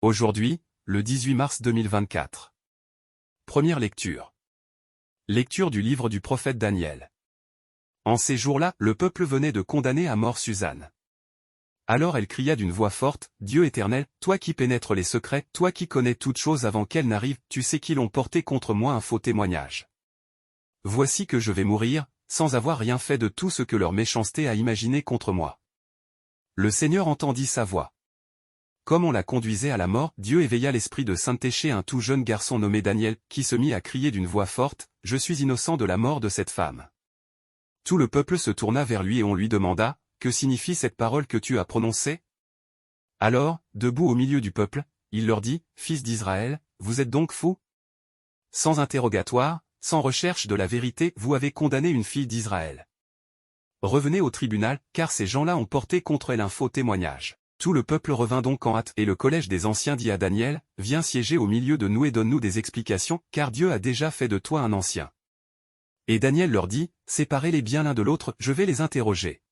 Aujourd'hui, le 18 mars 2024. Première lecture. Lecture du livre du prophète Daniel. En ces jours-là, le peuple venait de condamner à mort Suzanne. Alors elle cria d'une voix forte, « Dieu éternel, toi qui pénètres les secrets, toi qui connais toutes choses avant qu'elles n'arrivent, tu sais qu'ils ont porté contre moi un faux témoignage. Voici que je vais mourir, sans avoir rien fait de tout ce que leur méchanceté a imaginé contre moi. » Le Seigneur entendit sa voix. Comme on la conduisait à la mort, Dieu éveilla l'esprit de sainteté chez un tout jeune garçon nommé Daniel, qui se mit à crier d'une voix forte, « Je suis innocent de la mort de cette femme. » Tout le peuple se tourna vers lui et on lui demanda, « Que signifie cette parole que tu as prononcée ?» Alors, debout au milieu du peuple, il leur dit, « Fils d'Israël, vous êtes donc fous? Sans interrogatoire, sans recherche de la vérité, vous avez condamné une fille d'Israël. Revenez au tribunal, car ces gens-là ont porté contre elle un faux témoignage. » Tout le peuple revint donc en hâte, et le collège des anciens dit à Daniel, « Viens siéger au milieu de nous et donne-nous des explications, car Dieu a déjà fait de toi un ancien. » Et Daniel leur dit, « Séparez-les bien l'un de l'autre, je vais les interroger. »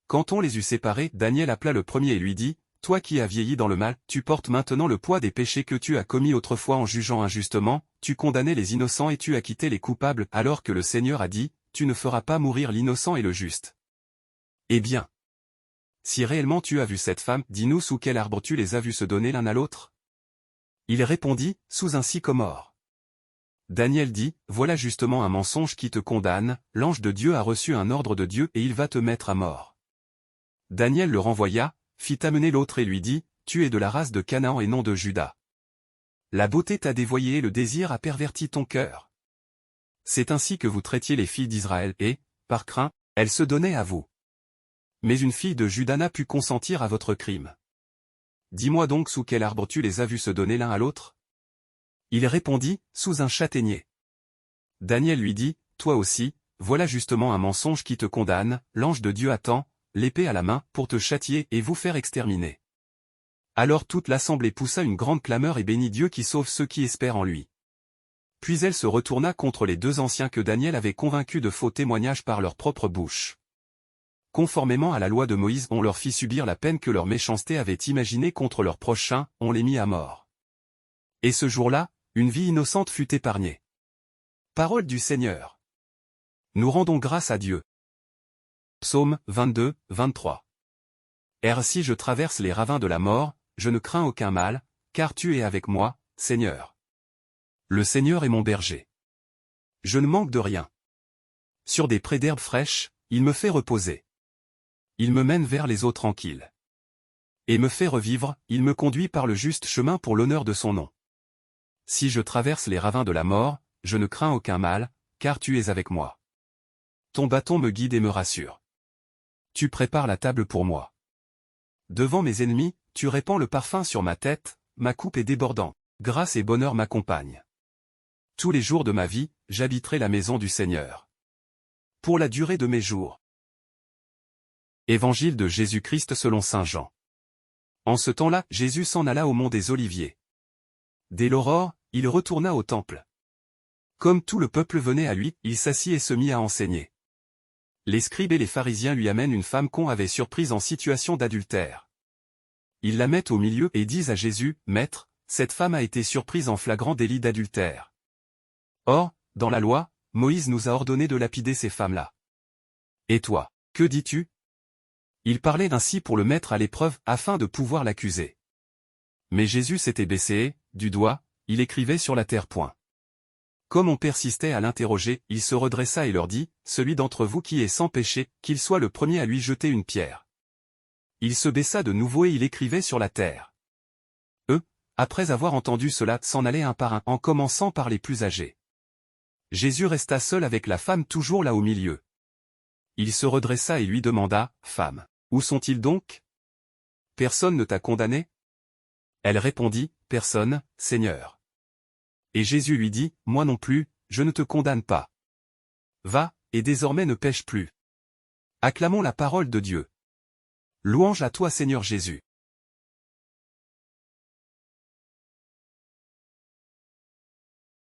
Quand on les eut séparés, Daniel appela le premier et lui dit, « Toi qui as vieilli dans le mal, tu portes maintenant le poids des péchés que tu as commis autrefois en jugeant injustement, tu condamnais les innocents et tu acquittais les coupables, alors que le Seigneur a dit, tu ne feras pas mourir l'innocent et le juste. Eh bien, si réellement tu as vu cette femme, dis-nous sous quel arbre tu les as vus se donner l'un à l'autre. » Il répondit, « Sous un sycomore. » Daniel dit, « Voilà justement un mensonge qui te condamne, l'ange de Dieu a reçu un ordre de Dieu et il va te mettre à mort. » Daniel le renvoya, fit amener l'autre et lui dit, « Tu es de la race de Canaan et non de Juda. La beauté t'a dévoyé et le désir a perverti ton cœur. C'est ainsi que vous traitiez les filles d'Israël et, par crainte, elles se donnaient à vous. Mais une fille de Juda n'a pu consentir à votre crime. Dis-moi donc sous quel arbre tu les as vus se donner l'un à l'autre. » Il répondit, « Sous un châtaignier. » Daniel lui dit, « Toi aussi, voilà justement un mensonge qui te condamne, l'ange de Dieu attend, l'épée à la main, pour te châtier et vous faire exterminer. » Alors toute l'assemblée poussa une grande clameur et bénit Dieu qui sauve ceux qui espèrent en lui. Puis elle se retourna contre les deux anciens que Daniel avait convaincus de faux témoignages par leur propre bouche. Conformément à la loi de Moïse, on leur fit subir la peine que leur méchanceté avait imaginée contre leurs prochains, on les mit à mort. Et ce jour-là, une vie innocente fut épargnée. Parole du Seigneur. Nous rendons grâce à Dieu. Psaume 22, 23. Si je traverse les ravins de la mort, je ne crains aucun mal, car tu es avec moi, Seigneur. Le Seigneur est mon berger. Je ne manque de rien. Sur des prés d'herbes fraîches, il me fait reposer. Il me mène vers les eaux tranquilles. Et me fait revivre, il me conduit par le juste chemin pour l'honneur de son nom. Si je traverse les ravins de la mort, je ne crains aucun mal, car tu es avec moi. Ton bâton me guide et me rassure. Tu prépares la table pour moi. Devant mes ennemis, tu répands le parfum sur ma tête, ma coupe est débordante. Grâce et bonheur m'accompagnent. Tous les jours de ma vie, j'habiterai la maison du Seigneur. Pour la durée de mes jours. Évangile de Jésus-Christ selon saint Jean. En ce temps-là, Jésus s'en alla au mont des Oliviers. Dès l'aurore, il retourna au temple. Comme tout le peuple venait à lui, il s'assit et se mit à enseigner. Les scribes et les pharisiens lui amènent une femme qu'on avait surprise en situation d'adultère. Ils la mettent au milieu et disent à Jésus, « Maître, cette femme a été surprise en flagrant délit d'adultère. Or, dans la loi, Moïse nous a ordonné de lapider ces femmes-là. Et toi, que dis-tu » Il parlait ainsi pour le mettre à l'épreuve afin de pouvoir l'accuser. Mais Jésus s'était baissé et, du doigt, il écrivait sur la terre. Comme on persistait à l'interroger, il se redressa et leur dit, « Celui d'entre vous qui est sans péché, qu'il soit le premier à lui jeter une pierre. » Il se baissa de nouveau et il écrivait sur la terre. Eux, après avoir entendu cela, s'en allaient un par un, en commençant par les plus âgés. Jésus resta seul avec la femme toujours là au milieu. Il se redressa et lui demanda, « Femme, où sont-ils donc? Personne ne t'a condamné ?» Elle répondit, « Personne, Seigneur. » Et Jésus lui dit, « Moi non plus, je ne te condamne pas. Va, et désormais ne pêche plus. » Acclamons la parole de Dieu. Louange à toi Seigneur Jésus.